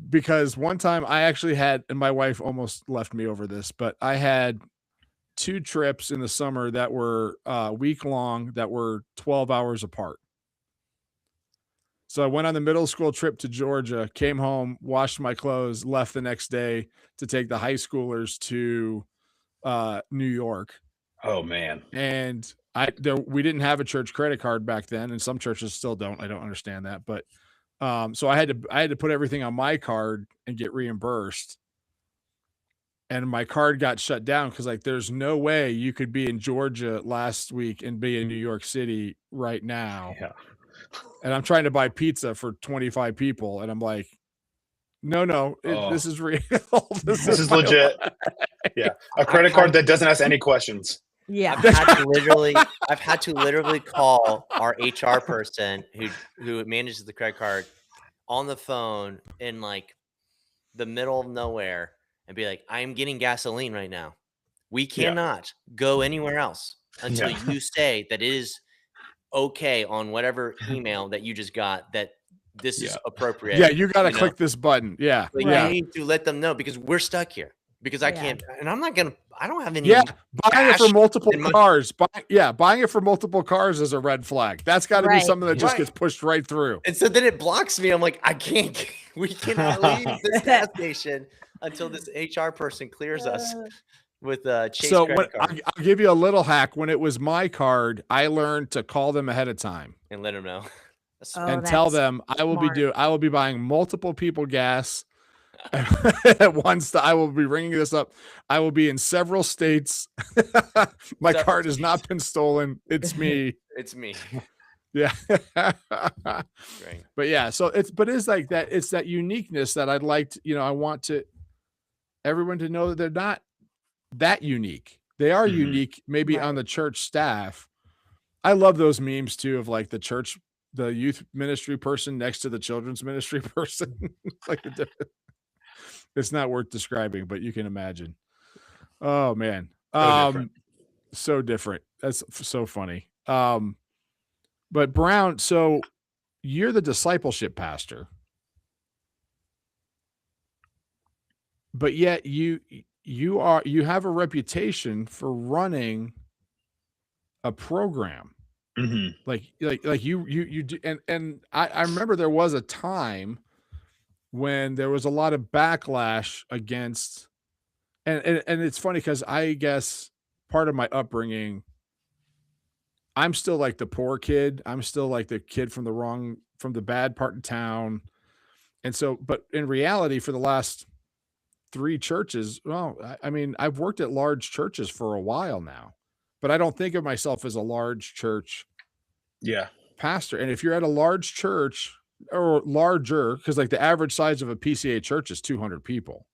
Because one time I actually had, and my wife almost left me over this, but I had 2 trips in the summer that were week long, that were 12 hours apart. So I went on the middle school trip to Georgia, came home, washed my clothes, left the next day to take the high schoolers to New York. Oh man. And we didn't have a church credit card back then, and some churches still don't. I don't understand that, but so I had to put everything on my card and get reimbursed. And my card got shut down because there's no way you could be in Georgia last week and be in New York City right now. Yeah. And I'm trying to buy pizza for 25 people, and I'm like, no, this is real. This is legit. Yeah, a credit card that doesn't ask any questions. Yeah, I've had to literally call our HR person who manages the credit card on the phone in like the middle of nowhere and be like, I am getting gasoline right now. We cannot go anywhere else until you say that it is okay on whatever email that you just got that this is appropriate. Yeah, you got to click this button. Yeah. You need to let them know, because we're stuck here. Because I can't, and I'm not gonna. I don't have any. Yeah, buying it for multiple cars. Buying it for multiple cars is a red flag. That's got to be something that just gets pushed right through. And so then it blocks me. I'm like, I can't. We cannot leave this gas station until this HR person clears us with Chase credit card. I'll give you a little hack. When it was my card, I learned to call them ahead of time and let them know, and tell them I will be buying multiple people gas. At once, I will be ringing this up. I will be in several states. My card has not been stolen. It's me. It's me. Yeah. Right. But yeah, so it's like that. It's that uniqueness that I'd like to, I want everyone to know that they're not that unique. They are unique, maybe on the church staff. I love those memes too, of like the youth ministry person next to the children's ministry person. Like it's not worth describing, but you can imagine. Oh man. So different. That's so funny. But Brown, so you're the discipleship pastor, but yet you have a reputation for running a program. Mm-hmm. Like you do, and I remember there was a time when there was a lot of backlash against, and it's funny because I guess part of my upbringing, I'm still like the poor kid. I'm still like the kid from the bad part of town. And so, but in reality, for the last 3 churches, well, I mean, I've worked at large churches for a while now, but I don't think of myself as a large church pastor. And if you're at a large church or larger, because like the average size of a PCA church is 200 people.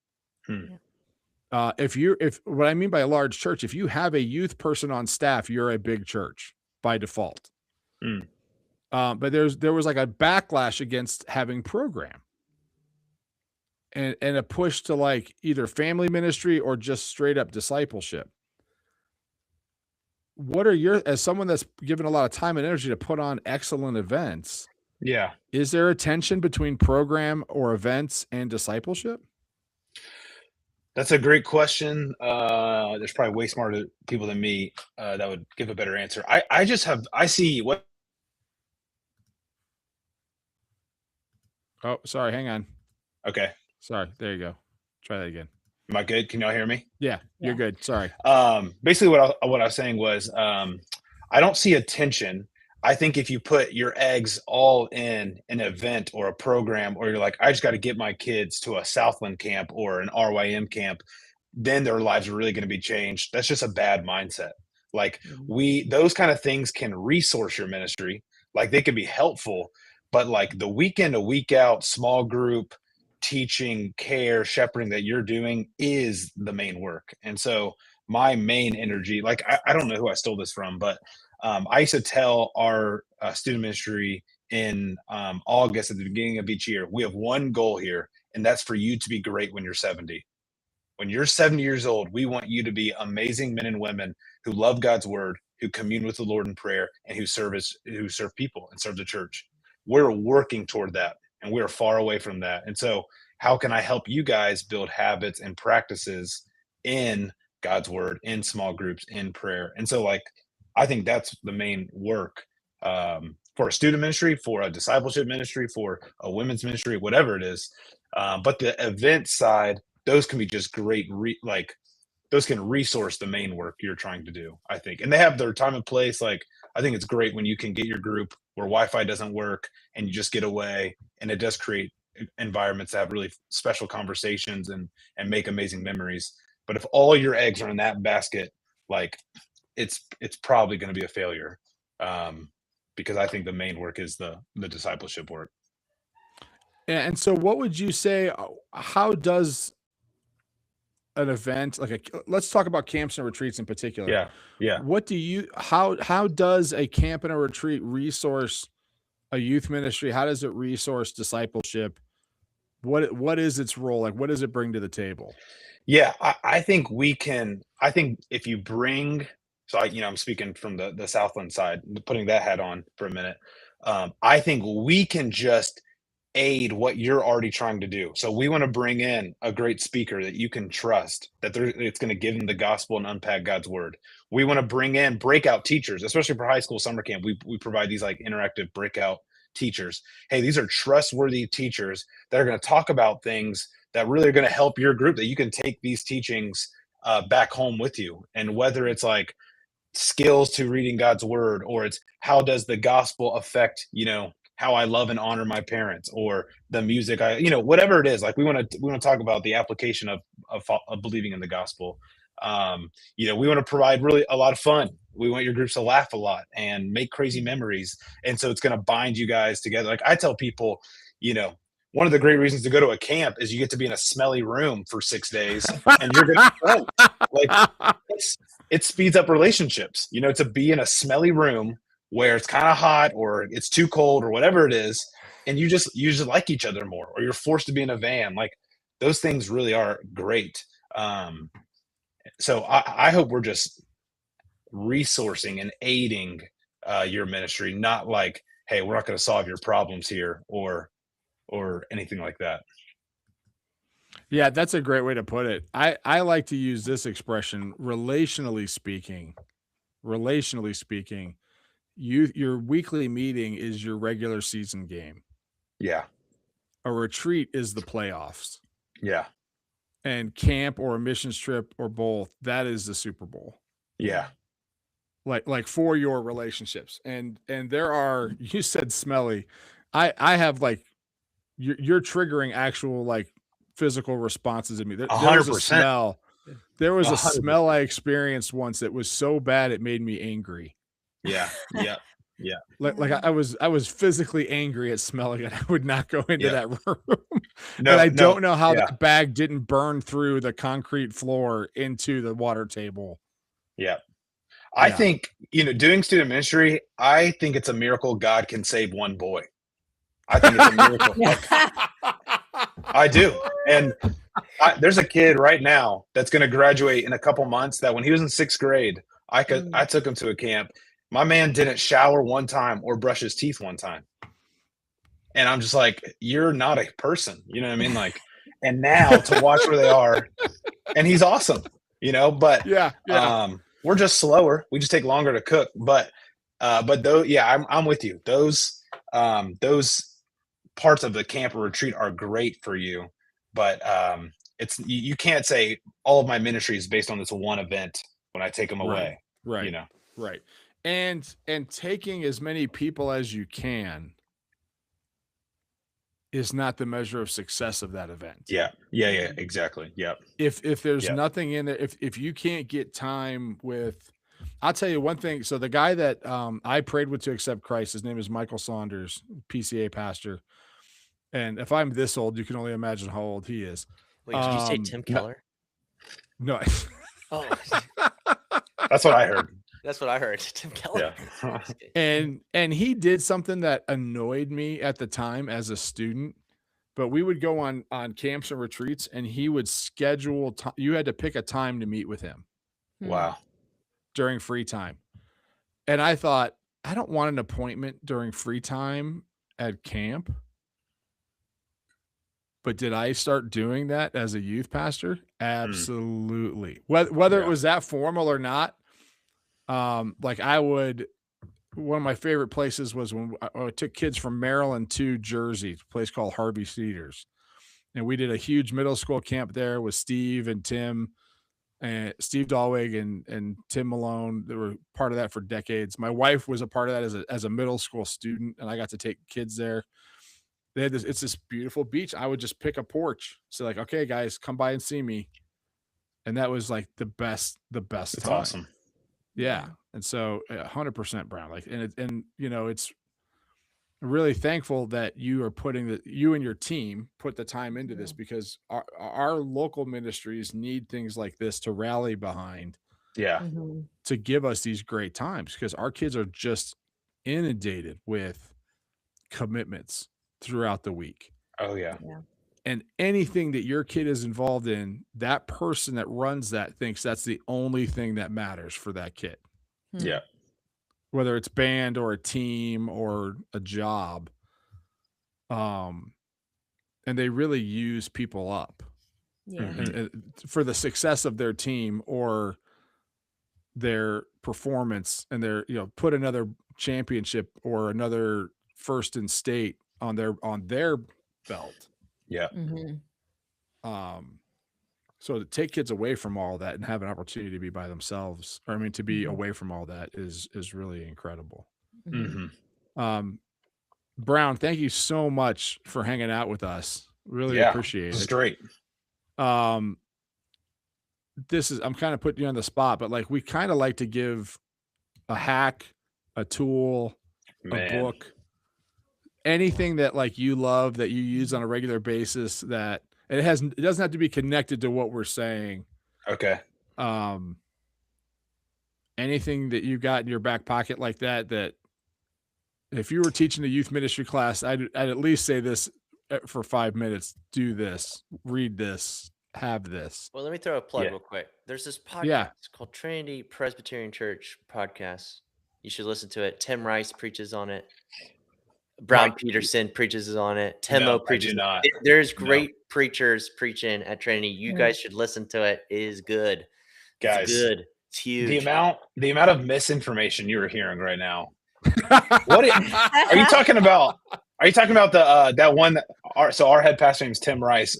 If what I mean by a large church, if you have a youth person on staff, you're a big church by default. But there was like a backlash against having program and a push to like either family ministry or just straight up discipleship. What are as someone that's given a lot of time and energy to put on excellent events? Yeah. Is there a tension between program or events and discipleship? That's a great question. There's probably way smarter people than me that would give a better answer. I see what. Oh, sorry. Hang on. Okay. Sorry. There you go. Try that again. Am I good? Can y'all hear me? Yeah, you're good. Sorry. Basically what I was saying was, I don't see a tension. I think if you put your eggs all in an event or a program, or you're like, I just got to get my kids to a Southland camp or an RYM camp, then their lives are really going to be changed. That's just a bad mindset. Like those kind of things can resource your ministry. Like they can be helpful, but like the week in, a week out, small group, teaching, care, shepherding that you're doing is the main work. And so my main energy, like I don't know who I stole this from, but I used to tell our student ministry in August at the beginning of each year, we have one goal here, and that's for you to be great when you're 70. When you're 70 years old, we want you to be amazing men and women who love God's word, who commune with the Lord in prayer, and who serve people and serve the church. We're working toward that, and we're far away from that. And so how can I help you guys build habits and practices in God's word, in small groups, in prayer? And so like, I think that's the main work for a student ministry, for a discipleship ministry, for a women's ministry, whatever it is. But the event side, those can be just great, those can resource the main work you're trying to do, I think. And they have their time and place. Like, I think it's great when you can get your group where Wi-Fi doesn't work and you just get away, and it does create environments that have really special conversations and make amazing memories. But if all your eggs are in that basket, like it's probably going to be a failure, because I think the main work is the discipleship work. And so what would you say, how does an event let's talk about camps and retreats in particular. Yeah. What do you, how does a camp and a retreat resource a youth ministry? How does it resource discipleship? What is its role? Like, what does it bring to the table? Yeah, I think if you bring, so I'm speaking from the Southland side, putting that hat on for a minute. I think we can just aid what you're already trying to do. So we want to bring in a great speaker that you can trust, that it's going to give them the gospel and unpack God's word. We want to bring in breakout teachers, especially for high school summer camp. We provide these like interactive breakout teachers. Hey, these are trustworthy teachers that are going to talk about things that really are going to help your group, that you can take these teachings back home with you. And whether it's like skills to reading God's word, or it's how does the gospel affect, how I love and honor my parents, or the music, whatever it is, like we want to talk about the application of believing in the gospel. We want to provide really a lot of fun. We want your groups to laugh a lot and make crazy memories. And so it's going to bind you guys together. Like I tell people, one of the great reasons to go to a camp is you get to be in a smelly room for 6 days and you're going to like it speeds up relationships, to be in a smelly room where it's kind of hot or it's too cold or whatever it is, and you just like each other more, or you're forced to be in a van. Like those things really are great. So I hope we're just resourcing and aiding your ministry, not like, hey, we're not going to solve your problems here or anything like that. Yeah, that's a great way to put it. I like to use this expression, relationally speaking, your weekly meeting is your regular season game. Yeah. A retreat is the playoffs. Yeah. And camp or a missions trip or both, that is the Super Bowl. Yeah. Like for your relationships. And there are, you said smelly. I have like, you're triggering actual like physical responses in me. There was a smell. There was 100%. A smell I experienced once that was so bad it made me angry. Yeah. Yeah. Yeah. Like I was physically angry at smelling it. I would not go into that room. No, and I don't know how that bag didn't burn through the concrete floor into the water table. Yeah. I think, doing student ministry, I think it's a miracle God can save one boy. I think it's a miracle. I do. And there's a kid right now that's going to graduate in a couple months that when he was in 6th grade, I took him to a camp. My man didn't shower one time or brush his teeth one time. And I'm just like, you're not a person, you know what I mean? Like, and now to watch where they are, and he's awesome, but we're just slower. We just take longer to cook. But though, I'm with you. Those parts of the camp or retreat are great for you, but you can't say all of my ministry is based on this one event when I take them away. Right. Right. And taking as many people as you can is not the measure of success of that event. Yeah, exactly. Yeah. If there's nothing in there, if you can't get time with, I'll tell you one thing. So the guy that I prayed with to accept Christ, his name is Michael Saunders, PCA pastor. And if I'm this old, you can only imagine how old he is. Wait, did you say Tim Keller? No. Oh, that's what I heard. That's what I heard. Tim Keller. Yeah. and he did something that annoyed me at the time as a student, but we would go on camps and retreats and he would schedule you had to pick a time to meet with him. Wow. During free time. And I thought, I don't want an appointment during free time at camp. But did I start doing that as a youth pastor? Absolutely. Whether it was that formal or not, like one of my favorite places was when I took kids from Maryland to Jersey, a place called Harvey Cedars. And we did a huge middle school camp there with Steve and Tim and Steve Dahlwig and Tim Malone. They were part of that for decades. My wife was a part of that as a middle school student, and I got to take kids there. They had it's this beautiful beach. I would just pick a porch. So like, okay, guys, come by and see me. And that was like the best It's time. awesome. Yeah. And so 100% Brown, like, it's really thankful that you and your team put the time into this, because our local ministries need things like this to rally behind. Yeah. To give us these great times, because our kids are just inundated with commitments throughout the week. Oh yeah. And anything that your kid is involved in, that person that runs that thinks that's the only thing that matters for that kid. Yeah. Whether it's band or a team or a job. And they really use people up and for the success of their team or their performance, and put another championship or another first in state on their belt. Yeah. So to take kids away from all that and have an opportunity to be by themselves, to be away from all that is really incredible. Brown, thank you so much for hanging out with us. Really appreciate it. It's great. I'm kind of putting you on the spot, but like, we kind of like to give a hack, a tool, a book, anything that like you love that you use on a regular basis, that it doesn't have to be connected to what we're saying. Okay. Anything that you got in your back pocket like that if you were teaching a youth ministry class, I'd at least say this for 5 minutes. Do this, read this, have this. Well, let me throw a plug real quick. There's this podcast called Trinity Presbyterian Church podcast. You should listen to it. Tim Rice preaches on it. Brown Peterson preaches on it. Timo preaches. There's great preachers preaching at Trinity. You guys should listen to it. It is good. Guys, it's good. It's huge. The amount of misinformation you are hearing right now. What are you talking about? Are you talking about the that one? Our head pastor name is Tim Rice.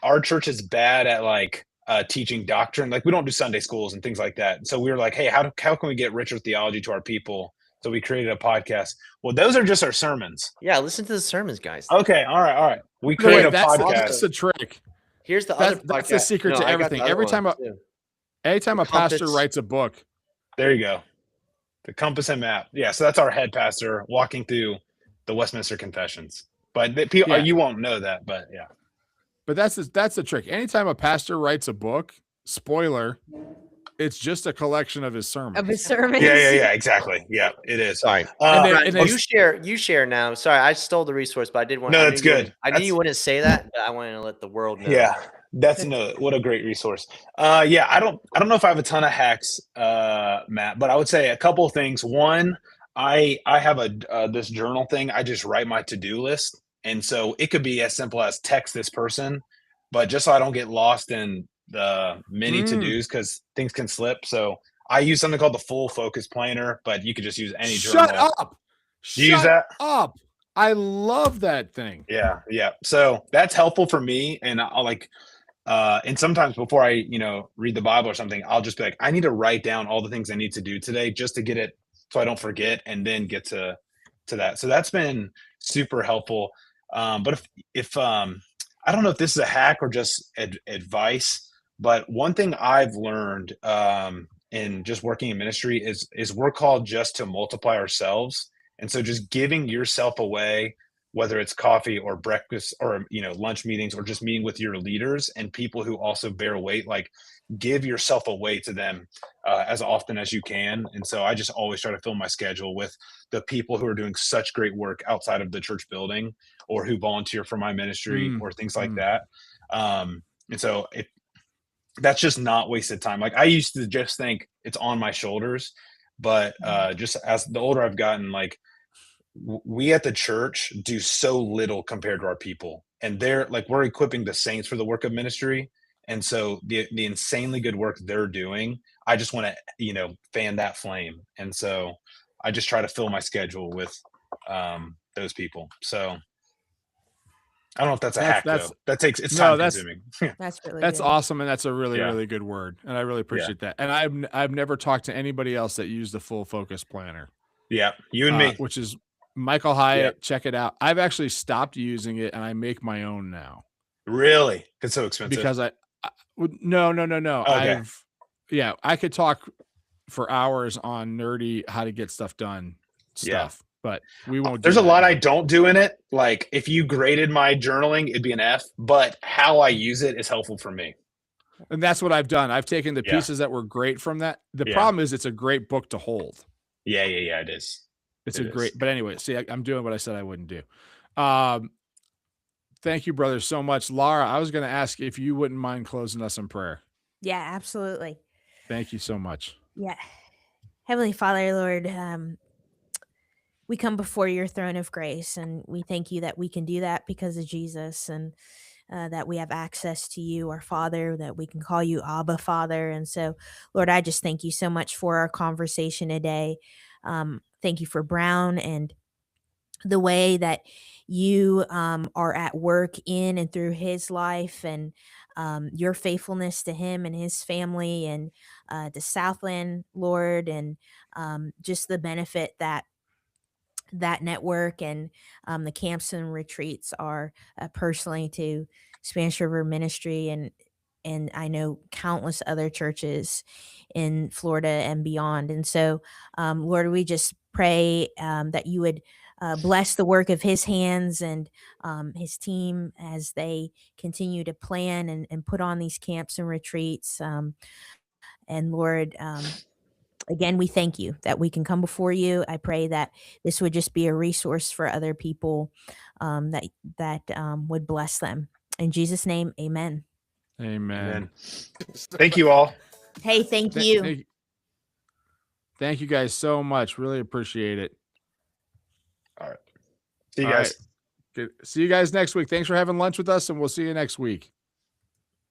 Our church is bad at like teaching doctrine. Like we don't do Sunday schools and things like that. So we were like, hey, how can we get richer theology to our people? So we created a podcast. Well, those are just our sermons. Yeah, listen to the sermons, guys. Okay, all right. We created a podcast. That's the trick. Here's the other podcast. That's the secret to everything. Anytime a pastor writes a book. There you go. The Compass and Map. Yeah, so that's our head pastor walking through the Westminster Confessions. But you won't know that, but yeah. But that's the trick. Anytime a pastor writes a book, spoiler, it's just a collection of his sermons. Yeah, exactly. Yeah, it is. Sorry. You share now. Sorry, I stole the resource, but I did want. No, that's good. I knew you wouldn't say that, but I wanted to let the world know. Yeah, what a great resource. I don't know if I have a ton of hacks, Matt, but I would say a couple of things. One, I have this journal thing. I just write my to-do list, and so it could be as simple as text this person, but just so I don't get lost in the many to-dos because things can slip. So I use something called the Full Focus Planner, but you could just use any journal. Shut up. Use that? Up. I love that thing. Yeah. So that's helpful for me. And I'll and sometimes before I, read the Bible or something, I'll just be like, I need to write down all the things I need to do today just to get it so I don't forget and then get to that. So that's been super helpful. But if I don't know if this is a hack or just advice, but one thing I've learned in just working in ministry is we're called just to multiply ourselves. And so just giving yourself away, whether it's coffee or breakfast or, lunch meetings or just meeting with your leaders and people who also bear weight, like give yourself away to them as often as you can. And so I just always try to fill my schedule with the people who are doing such great work outside of the church building or who volunteer for my ministry or things like that. And so that's just not wasted time. Like I used to just think it's on my shoulders, but just as the older I've gotten, like we at the church do so little compared to our people, and we're equipping the saints for the work of ministry. And so the insanely good work they're doing, I just want to, fan that flame. And so I just try to fill my schedule with those people. So I don't know if that's a hack though. It's time consuming. That's awesome. And that's a really, really good word. And I really appreciate that. And I've never talked to anybody else that used the Full Focus Planner. Yeah. You and me, which is Michael Hyatt. Check it out. I've actually stopped using it and I make my own now. Really? It's so expensive. Because no. Okay. I could talk for hours on nerdy, how to get stuff done stuff. But we won't. There's a lot I don't do in it. Like if you graded my journaling, it'd be an F, but how I use it is helpful for me. And that's what I've done. I've taken the pieces that were great from that. The problem is it's a great book to hold. Yeah, it is. But anyway, see, I'm doing what I said I wouldn't do. Thank you, brother, so much. Laura, I was going to ask if you wouldn't mind closing us in prayer. Yeah, absolutely. Thank you so much. Yeah. Heavenly Father, Lord, we come before your throne of grace, and we thank you that we can do that because of Jesus, and that we have access to you, our Father, that we can call you Abba, Father. And so, Lord, I just thank you so much for our conversation today. Thank you for Brown and the way that you are at work in and through his life, and your faithfulness to him and his family, and to Southland, Lord, and just the benefit that network and the camps and retreats are personally to Spanish River Ministry, and I know countless other churches in Florida and beyond. And so, Lord, we just pray that you would bless the work of his hands and his team as they continue to plan and put on these camps and retreats. And Lord, again, we thank you that we can come before you. I pray that this would just be a resource for other people that would bless them. In Jesus' name, amen. Amen. Thank you all. Hey, thank you. Thank you guys so much. Really appreciate it. All right. See you guys. Right. See you guys next week. Thanks for having lunch with us, and we'll see you next week.